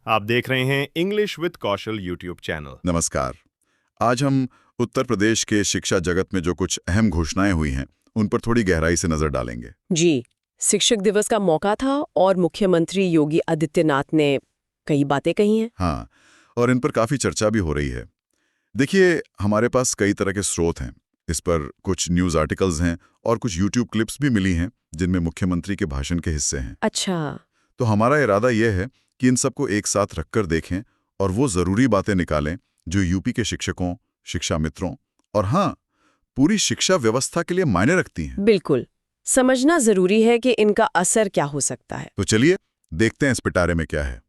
आप देख रहे हैं English with Kaushal YouTube channel. नमस्कार। आज हम उत्तर प्रदेश के शिक्षा जगत में जो कुछ अहम घोषणाएं हुई हैं उन पर थोड़ी गहराई से नजर डालेंगे। जी, शिक्षक दिवस का मौका था और मुख्यमंत्री योगी आदित्यनाथ ने कई बातें कही हैं। हाँ, और इन पर काफी चर्चा भी हो रही है। देखिए, हमारे पास कई तरह के स्रोत हैं। इस पर कुछ न्यूज़ आर्टिकल्स हैं और कुछ यूट्यूब क्लिप्स भी मिली हैं जिनमें मुख्यमंत्री के भाषण के हिस्से हैं। अच्छा। तो हमारा इरादा यह है कि इन सबको एक साथ रखकर देखें और वो ज़रूरी बातें निकालें जो यूपी के शिक्षकों, शिक्षा मित्रों और हाँ, पूरी शिक्षा व्यवस्था के लिए मायने रखती हैं। बिल्कुल, समझना जरूरी है कि इनका असर क्या हो सकता है। तो चलिए देखते हैं इस पिटारे में क्या है।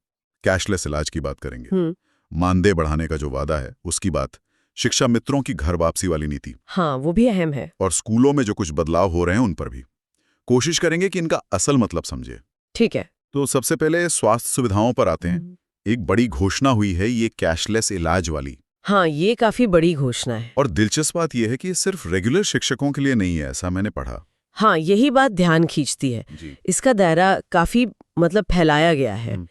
कैशलेस इलाज की बात करेंगे, मानदेय बढ़ाने का जो वादा है उसकी बात, शिक्षा मित्रों की घर वापसी वाली नीति, हाँ, वो भी अहम है। और स्कूलों में जो कुछ बदलाव हो रहे हैं उन पर भी कोशिश करेंगे कि इनका असल मतलब समझे। ठीक है। तो सबसे पहले स्वास्थ्य सुविधाओं पर आते हैं। एक बड़ी घोषणा हुई है ये कैशलेस इलाज वाली। हाँ, ये काफी बड़ी घोषणा है। और दिलचस्प बात यह है कि ये सिर्फ रेगुलर शिक्षकों के लिए नहीं है, ऐसा मैंने पढ़ा। हाँ, यही बात ध्यान खींचती है। जी। इसका दायरा काफी फैलाया गया है।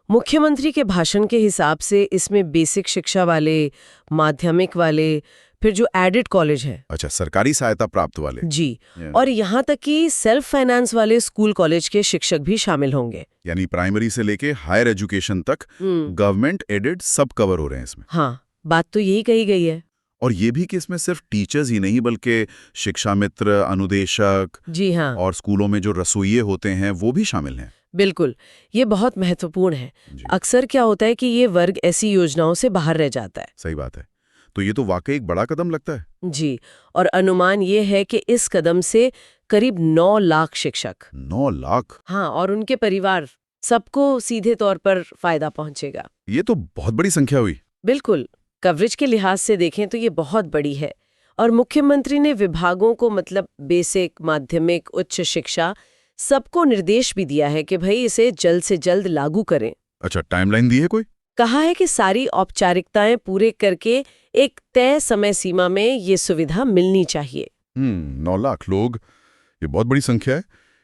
मुख्यमंत्री के भाषण के हिसाब से इसमें बेसिक शिक्षा वाले, माध्यमिक वाले, फिर जो एडेड कॉलेज है, अच्छा, सरकारी सहायता प्राप्त वाले। जी, और यहाँ तक कि सेल्फ फाइनेंस वाले स्कूल कॉलेज के शिक्षक भी शामिल होंगे। यानी प्राइमरी से लेके हायर एजुकेशन तक गवर्नमेंट एडेड सब कवर हो रहे हैं इसमें। हाँ, बात तो यही कही गई है। और ये भी कि इसमें सिर्फ टीचर्स ही नहीं बल्कि शिक्षा मित्र, अनुदेशक, जी हाँ, और स्कूलों में जो रसोइये होते हैं वो भी शामिल हैं। बिल्कुल, ये बहुत महत्वपूर्ण है। अक्सर क्या होता है कि ये वर्ग ऐसी योजनाओं से बाहर रह जाता है। सही बात है। तो ये तो वाकई एक बड़ा कदम लगता है। जी, और अनुमान ये है कि इस कदम से करीब 9 लाख शिक्षक, 9 लाख? हाँ, और उनके परिवार, सबको सीधे तौर पर फायदा पहुंचेगा। ये तो बहुत बड़ी संख्या हुई। बिल्कुल, कवरेज के लिहाज से देखें तो ये बहुत बड़ी है। और मुख्यमंत्री ने विभागों को बेसिक, माध्यमिक, उच्च शिक्षा सबको निर्देश भी दिया है कि भाई इसे जल्द से जल्द लागू करें। अच्छा, टाइमलाइन दी है कोई? कहा है कि सारी औपचारिकताएं पूरे करके एक तय समय सीमा में ये सुविधा मिलनी चाहिए। 9 लाख लोग, ये बहुत बड़ी संख्या है।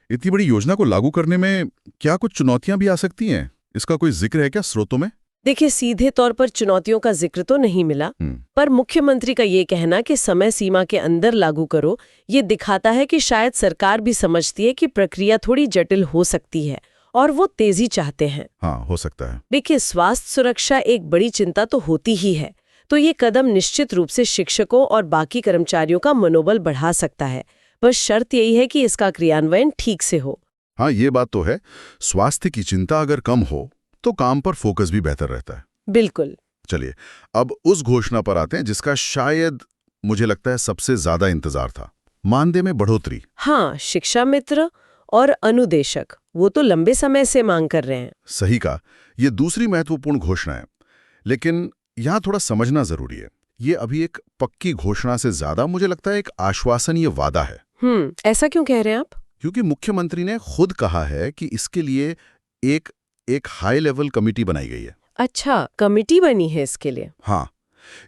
इतनी बड़ी योजना को लागू करने में क्या कुछ चुनौतियां भी आ सकती हैं? इसका कोई जिक्र है क्या स्रोतों में? देखिए, सीधे तौर पर चुनौतियों का जिक्र तो नहीं मिला, पर मुख्यमंत्री का ये कहना कि समय सीमा के अंदर लागू करो, ये दिखाता है कि शायद सरकार भी समझती है कि प्रक्रिया थोड़ी जटिल हो सकती है और वो तेजी चाहते हैं। हाँ, हो सकता है। देखिए, स्वास्थ्य सुरक्षा एक बड़ी चिंता तो होती ही है, तो ये कदम निश्चित रूप से शिक्षकों और बाकी कर्मचारियों का मनोबल बढ़ा सकता है। बस शर्त यही है कि इसका क्रियान्वयन ठीक से हो। हाँ, ये बात तो है। स्वास्थ्य की चिंता अगर कम हो तो काम पर फोकस भी बेहतर रहता है। बिल्कुल। चलिए, अब उस घोषणा पर आते हैं जिसका शायद मुझे लगता है सबसे ज्यादा इंतजार था, मानदेय में बढ़ोतरी। हाँ, शिक्षा मित्र और अनुदेशक वो तो लंबे समय से मांग कर रहे हैं। सही कहा, ये दूसरी महत्वपूर्ण घोषणा है। लेकिन यहाँ थोड़ा समझना जरूरी है, ये अभी एक पक्की घोषणा से ज्यादा मुझे लगता है एक आश्वासन, ये वादा है। ऐसा क्यों कह रहे हैं आप? क्योंकि मुख्यमंत्री ने खुद कहा है कि इसके लिए एक हाई लेवल कमेटी बनाई गई है। अच्छा, कमेटी बनी है इसके लिए? हाँ,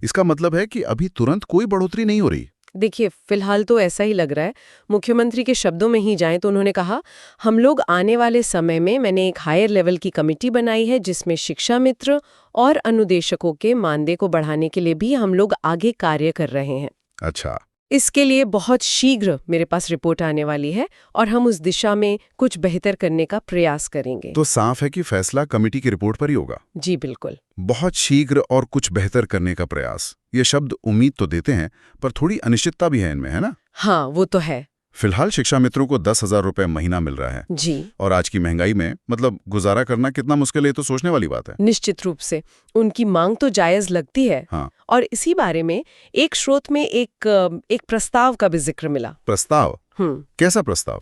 इसका मतलब है कि अभी तुरंत कोई बढ़ोतरी नहीं हो रही। देखिए, फिलहाल तो ऐसा ही लग रहा है। मुख्यमंत्री के शब्दों में ही जाएं तो उन्होंने कहा, हम लोग आने वाले समय में मैंने एक हायर लेवल की कमेटी बनाई है जिसमें शिक्षा मित्र और अनुदेशकों के मानदेय को बढ़ाने के लिए भी हम लोग आगे कार्य कर रहे हैं। अच्छा। इसके लिए बहुत शीघ्र मेरे पास रिपोर्ट आने वाली है और हम उस दिशा में कुछ बेहतर करने का प्रयास करेंगे। तो साफ है कि फैसला कमेटी की रिपोर्ट पर ही होगा। जी बिल्कुल। बहुत शीघ्र और कुछ बेहतर करने का प्रयास, ये शब्द उम्मीद तो देते हैं, पर थोड़ी अनिश्चितता भी है इनमें, है ना? हाँ, वो तो है। फिलहाल शिक्षा मित्रों को 10,000 रुपए महीना मिल रहा है। जी। और आज की महंगाई में गुजारा करना कितना मुश्किल है, तो सोचने वाली बात है। निश्चित रूप से उनकी मांग तो जायज लगती है। हाँ। और इसी बारे में एक स्रोत में एक प्रस्ताव का भी जिक्र मिला। प्रस्ताव? कैसा प्रस्ताव?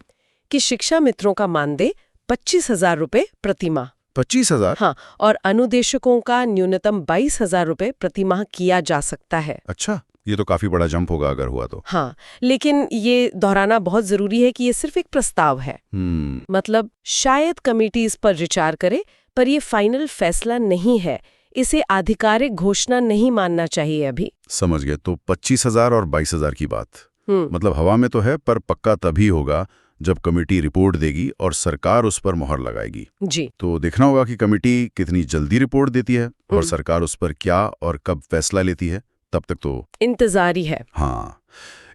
कि शिक्षा मित्रों का मानदेय 25,000 रुपए प्रतिमाह। 25,000? हाँ, और अनुदेशकों का न्यूनतम 22,000 रुपए प्रतिमाह किया जा सकता है। अच्छा, ये तो काफी बड़ा जंप होगा अगर हुआ तो। हाँ, लेकिन ये दोहराना बहुत जरूरी है कि ये सिर्फ एक प्रस्ताव है। शायद कमेटी इस पर विचार करे, पर ये फाइनल फैसला नहीं है। इसे आधिकारिक घोषणा नहीं मानना चाहिए अभी। समझ गए। तो 25,000 और 22,000 की बात हवा में तो है, पर पक्का तभी होगा जब कमेटी रिपोर्ट देगी और सरकार उस पर मोहर लगाएगी। जी। तो देखना होगा कि कमेटी कितनी जल्दी रिपोर्ट देती है और सरकार उस पर क्या और कब फैसला लेती है। तब तक तो इंतजारी है। हाँ,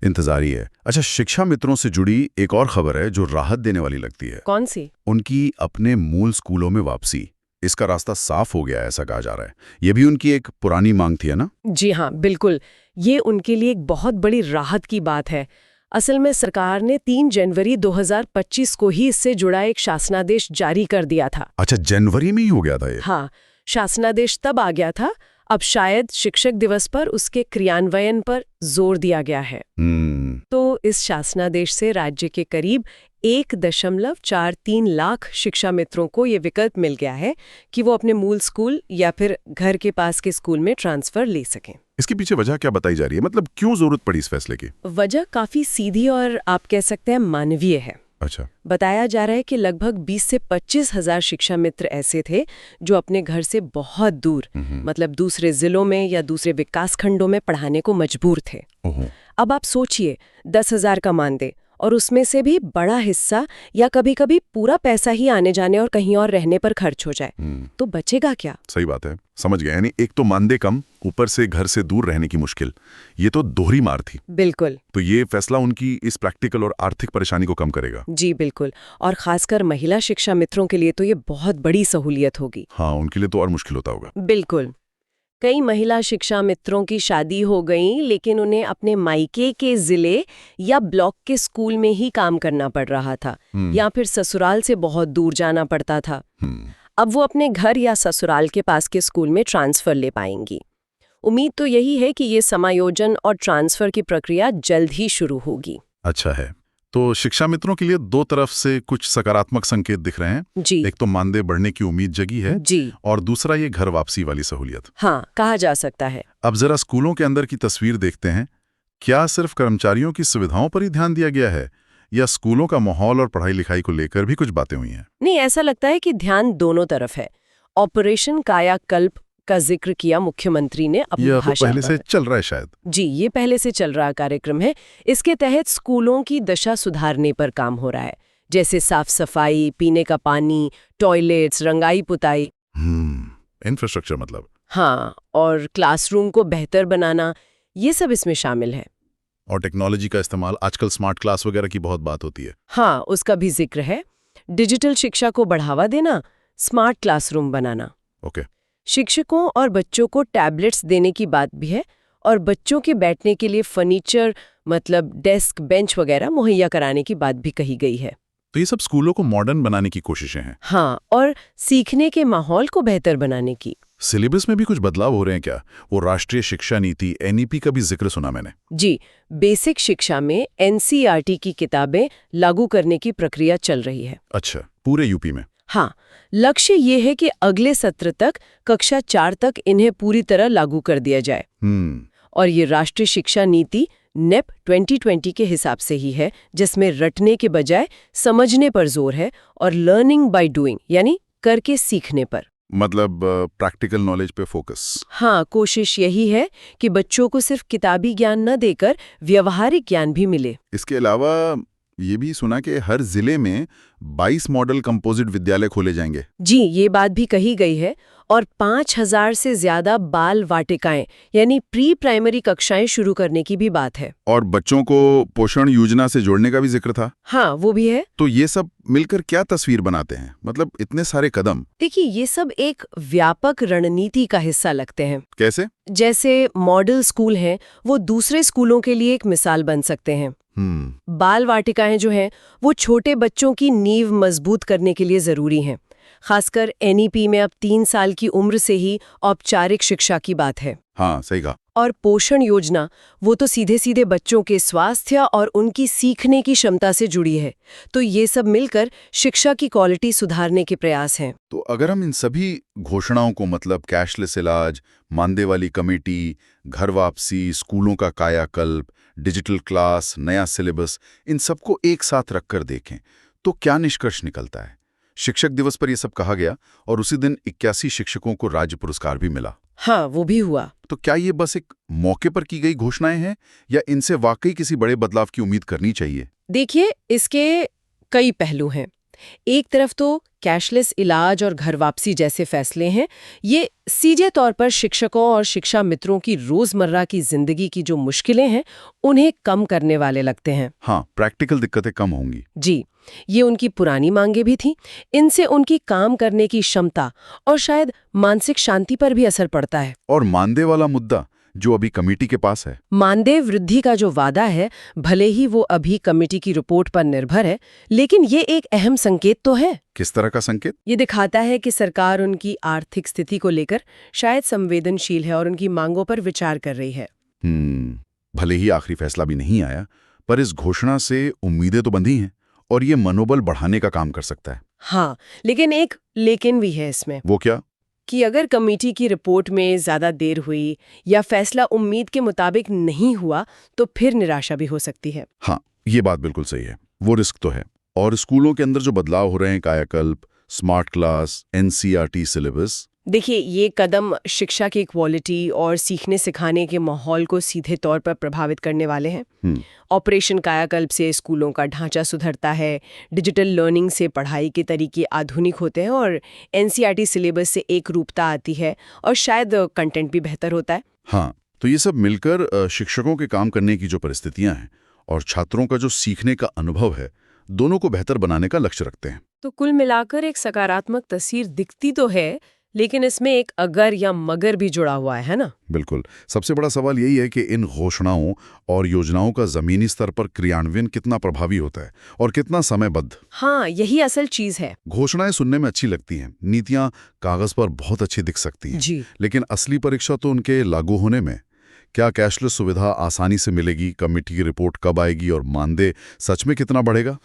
इंतजारी है। अच्छा, शिक्षा मित्रों से जुड़ी एक और खबर है जो राहत देने वाली लगती है। कौन सी? उनकी अपने मूल स्कूलों में वापसी। इसका रास्ता साफ हो गया है, ऐसा कहा जा रहा है। ये भी उनकी एक पुरानी मांग थी, है ना? जी हाँ, बिल्कुल। ये उनके लिए एक बहुत बड़ी राहत की बात है। असल में सरकार ने 3 जनवरी 2025 को ही इससे जुड़ा एक शासनादेश जारी कर दिया था। अच्छा, जनवरी में ही हो गया था ये? हाँ, शासनादेश तब आ गया था। अब शायद शिक्षक दिवस पर उसके क्रियान्वयन पर जोर दिया गया है। तो इस शासनादेश से राज्य के करीब 1.43 लाख शिक्षा मित्रों को ये विकल्प मिल गया है कि वो अपने मूल स्कूल या फिर घर के पास के स्कूल में ट्रांसफर ले सकें। इसके पीछे वजह क्या बताई जा रही है? मतलब क्यों जरूरत पड़ी इस फैसले की? वजह काफी सीधी और आप कह सकते हैं मानवीय है। अच्छा। बताया जा रहा है कि लगभग 20 से 25 हजार शिक्षा मित्र ऐसे थे जो अपने घर से बहुत दूर, मतलब दूसरे जिलों में या दूसरे विकास खंडों में पढ़ाने को मजबूर थे। अब आप सोचिए, 10,000 का मानदेय और उसमें से भी बड़ा हिस्सा या कभी-कभी पूरा पैसा ही आने जाने और कहीं और रहने पर खर्च हो जाए, तो बचेगा क्या? सही बात है, समझ गया। यानी एक तो मानदेय कम, ऊपर से घर से दूर रहने की मुश्किल, ये तो दोहरी मार थी। बिल्कुल। तो ये फैसला उनकी इस प्रैक्टिकल और आर्थिक परेशानी को कम करेगा। जी बिल्कुल, और खासकर महिला शिक्षा मित्रों के लिए तो ये बहुत बड़ी सहूलियत होगी। हाँ, उनके लिए तो और मुश्किल होता होगा। बिल्कुल। कई महिला शिक्षा मित्रों की शादी हो गई, लेकिन उन्हें अपने मायके के जिले या ब्लॉक के स्कूल में ही काम करना पड़ रहा था, या फिर ससुराल से बहुत दूर जाना पड़ता था। अब वो अपने घर या ससुराल के पास के स्कूल में ट्रांसफर ले पाएंगी। उम्मीद तो यही है कि ये समायोजन और ट्रांसफर की प्रक्रिया जल्द ही शुरू होगी। अच्छा है। तो शिक्षा मित्रों के लिए दो तरफ से कुछ सकारात्मक संकेत दिख रहे हैं। जी। एक तो मानदेय बढ़ने की उम्मीद जगी है जी। और दूसरा ये घर वापसी वाली सहूलियत। हाँ, कहा जा सकता है। अब जरा स्कूलों के अंदर की तस्वीर देखते हैं। क्या सिर्फ कर्मचारियों की सुविधाओं पर ही ध्यान दिया गया है या स्कूलों का माहौल और पढ़ाई लिखाई को लेकर भी कुछ बातें हुई हैं? नहीं, ऐसा लगता है कि ध्यान दोनों तरफ है। ऑपरेशन कायाकल्प का जिक्र किया मुख्यमंत्री ने अपनी भाषा में। तो पहले से चल रहा है शायद। जी, ये पहले से चल रहा कार्यक्रम है। इसके तहत स्कूलों की दशा सुधारने पर काम हो रहा है, जैसे साफ सफाई, पीने का पानी, टॉयलेट्स, रंगाई पुताई। इंफ्रास्ट्रक्चर मतलब। हाँ, और क्लासरूम को बेहतर बनाना, ये सब इसमें शामिल है। और टेक्नोलॉजी का इस्तेमाल, आजकल स्मार्ट क्लास वगैरह की बहुत बात होती है। हाँ, उसका भी जिक्र है। डिजिटल शिक्षा को बढ़ावा देना, स्मार्ट क्लासरूम बनाना। ओके। शिक्षकों और बच्चों को टैबलेट्स देने की बात भी है, और बच्चों के बैठने के लिए फर्नीचर, मतलब डेस्क, बेंच वगैरह मुहैया कराने की बात भी कही गई है। तो ये सब स्कूलों को मॉडर्न बनाने की कोशिशें हैं। हाँ, और सीखने के माहौल को बेहतर बनाने की। सिलेबस में भी कुछ बदलाव हो रहे हैं क्या? वो राष्ट्रीय शिक्षा नीति (एनईपी) का भी जिक्र सुना मैंने। जी, बेसिक शिक्षा में एनसीईआरटी की किताबें लागू करने की प्रक्रिया चल रही है। अच्छा, पूरे यूपी में? हाँ, लक्ष्य ये है कि अगले सत्र तक, कक्षा 4 तक इन्हें पूरी तरह लागू कर दिया जाए। और ये राष्ट्रीय शिक्षा नीति नेप 2020 के हिसाब से ही है, जिसमें रटने के बजाय समझने पर जोर है और लर्निंग बाय डूइंग, यानी करके सीखने पर। मतलब प्रैक्टिकल नॉलेज पे फोकस। हाँ, कोशिश यही है कि बच्चों को सिर्फ किताबी ज्ञान न देकर व्यवहारिक ज्ञान भी मिले। इसके अलावा ये भी सुना कि हर जिले में 22 मॉडल कंपोजिट विद्यालय खोले जाएंगे। जी, ये बात भी कही गई है, और 5,000 से ज्यादा बाल वाटिकाएं, यानी प्री प्राइमरी कक्षाएं शुरू करने की भी बात है। और बच्चों को पोषण योजना से जोड़ने का भी जिक्र था। हाँ, वो भी है। तो ये सब मिलकर क्या तस्वीर बनाते हैं? मतलब इतने सारे कदम। देखिए, ये सब एक व्यापक रणनीति का हिस्सा लगते हैं। कैसे? जैसे मॉडल स्कूल हैं, वो दूसरे स्कूलों के लिए एक मिसाल बन सकते हैं। बाल वाटिकाएं जो हैं, वो छोटे बच्चों की नींव मजबूत करने के लिए जरूरी हैं। खासकर एनईपी में अब 3 साल की उम्र से ही औपचारिक शिक्षा की बात है। हाँ, सही कहा। और पोषण योजना, वो तो सीधे सीधे बच्चों के स्वास्थ्य और उनकी सीखने की क्षमता से जुड़ी है। तो ये सब मिलकर शिक्षा की क्वालिटी सुधारने के प्रयास हैं। तो अगर हम इन सभी घोषणाओं को, मतलब कैशलेस इलाज, मानदेय वाली कमेटी, घर वापसी, स्कूलों का कायाकल्प, डिजिटल क्लास, नया सिलेबस, इन सबको एक साथ रखकर देखें तो क्या निष्कर्ष निकलता है? शिक्षक दिवस पर यह सब कहा गया और उसी दिन 81 शिक्षकों को राज्य पुरस्कार भी मिला। हाँ, वो भी हुआ। तो क्या ये बस एक मौके पर की गई घोषणाएं हैं या इनसे वाकई किसी बड़े बदलाव की उम्मीद करनी चाहिए? देखिए, इसके कई पहलू हैं। एक तरफ तो कैशलेस इलाज और घर वापसी जैसे फैसले हैं। ये सीधे तौर पर शिक्षकों और शिक्षा मित्रों की रोजमर्रा की जिंदगी की जो मुश्किलें हैं उन्हें कम करने वाले लगते हैं। हाँ, प्रैक्टिकल दिक्कतें कम होंगी। जी, ये उनकी पुरानी मांगे भी थीं। इनसे उनकी काम करने की क्षमता और शायद मानसिक शांति पर भी असर पड़ता है। और मानदेय वाला मुद्दा जो अभी कमेटी के पास है, मानदेय वृद्धि का जो वादा है, भले ही वो अभी कमेटी की रिपोर्ट पर निर्भर है, लेकिन ये एक अहम संकेत तो है। किस तरह का संकेत? ये दिखाता है कि सरकार उनकी आर्थिक स्थिति को लेकर शायद संवेदनशील है और उनकी मांगों पर विचार कर रही है। भले ही आखिरी फैसला भी नहीं आया, पर इस घोषणा से उम्मीदें तो बंधी हैं और ये मनोबल बढ़ाने का काम कर सकता है। हाँ, लेकिन एक लेकिन भी है इसमें। वो क्या? कि अगर कमेटी की रिपोर्ट में ज्यादा देर हुई या फैसला उम्मीद के मुताबिक नहीं हुआ तो फिर निराशा भी हो सकती है। हाँ, ये बात बिल्कुल सही है। वो रिस्क तो है। और स्कूलों के अंदर जो बदलाव हो रहे हैं, कायाकल्प, स्मार्ट क्लास, एनसीईआरटी सिलेबस, देखिए, ये कदम शिक्षा की क्वालिटी और सीखने सिखाने के माहौल को सीधे तौर पर प्रभावित करने वाले हैं। ऑपरेशन कायाकल्प से स्कूलों का ढांचा सुधरता है, डिजिटल लर्निंग से पढ़ाई के तरीके आधुनिक होते हैं और एनसीईआरटी सिलेबस से एक रूपता आती है और शायद कंटेंट भी बेहतर होता है। हाँ, तो ये सब मिलकर शिक्षकों के काम करने की जो परिस्थितियां हैं और छात्रों का जो सीखने का अनुभव है, दोनों को बेहतर बनाने का लक्ष्य रखते हैं। तो कुल मिलाकर एक सकारात्मक तस्वीर दिखती तो है, लेकिन इसमें एक अगर या मगर भी जुड़ा हुआ है ना? बिल्कुल। सबसे बड़ा सवाल यही है कि इन घोषणाओं और योजनाओं का जमीनी स्तर पर क्रियान्वयन कितना प्रभावी होता है और कितना समयबद्ध। हाँ, यही असल चीज है। घोषणाएं सुनने में अच्छी लगती हैं, नीतियां कागज पर बहुत अच्छी दिख सकती हैं, जी। लेकिन असली परीक्षा तो उनके लागू होने में। क्या कैशलेस सुविधा आसानी से मिलेगी? कमेटी की रिपोर्ट कब आएगी? और मानदेय सच में कितना बढ़ेगा?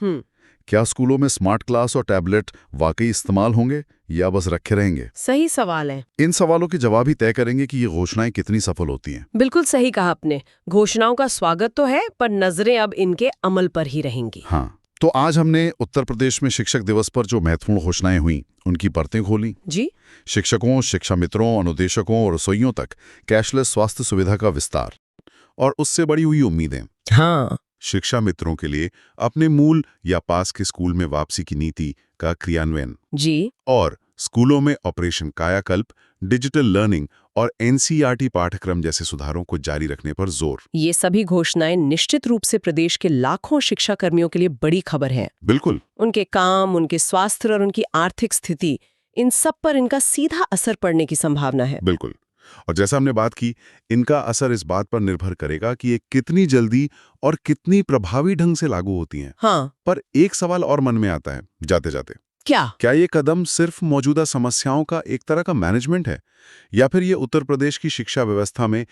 क्या स्कूलों में स्मार्ट क्लास और टैबलेट वाकई इस्तेमाल होंगे या बस रखे रहेंगे? सही सवाल है। इन सवालों के जवाब ही तय करेंगे कि ये घोषणाएं कितनी सफल होती हैं। बिल्कुल सही कहा आपने। घोषणाओं का स्वागत तो है, पर नजरें अब इनके अमल पर ही रहेंगी। हाँ, तो आज हमने उत्तर प्रदेश में शिक्षक दिवस पर जो महत्वपूर्ण घोषणाएं हुई उनकी परतें खोली। जी। शिक्षकों, शिक्षा मित्रों, अनुदेशकों और रसोइयों तक कैशलेस स्वास्थ्य सुविधा का विस्तार और उससे बड़ी हुई उम्मीदें। हाँ। शिक्षा मित्रों के लिए अपने मूल या पास के स्कूल में वापसी की नीति का क्रियान्वयन जी। और स्कूलों में ऑपरेशन कायाकल्प, डिजिटल लर्निंग और एनसीईआरटी पाठ्यक्रम जैसे सुधारों को जारी रखने पर जोर। ये सभी घोषणाएं निश्चित रूप से प्रदेश के लाखों शिक्षा कर्मियों के लिए बड़ी खबर है। बिल्कुल। उनके काम, उनके स्वास्थ्य और उनकी आर्थिक स्थिति, इन सब पर इनका सीधा असर पड़ने की संभावना है। बिल्कुल। और जैसा हमने बात की, इनका असर इस बात पर निर्भर करेगा कि ये कितनी जल्दी और कितनी प्रभावी ढंग से लागू होती हैं। हाँ। पर एक सवाल और मन में आता है जाते जाते। क्या ये कदम सिर्फ मौजूदा समस्याओं का एक तरह का मैनेजमेंट है, या फिर ये उत्तर प्रदेश की शिक्षा व्यवस्था में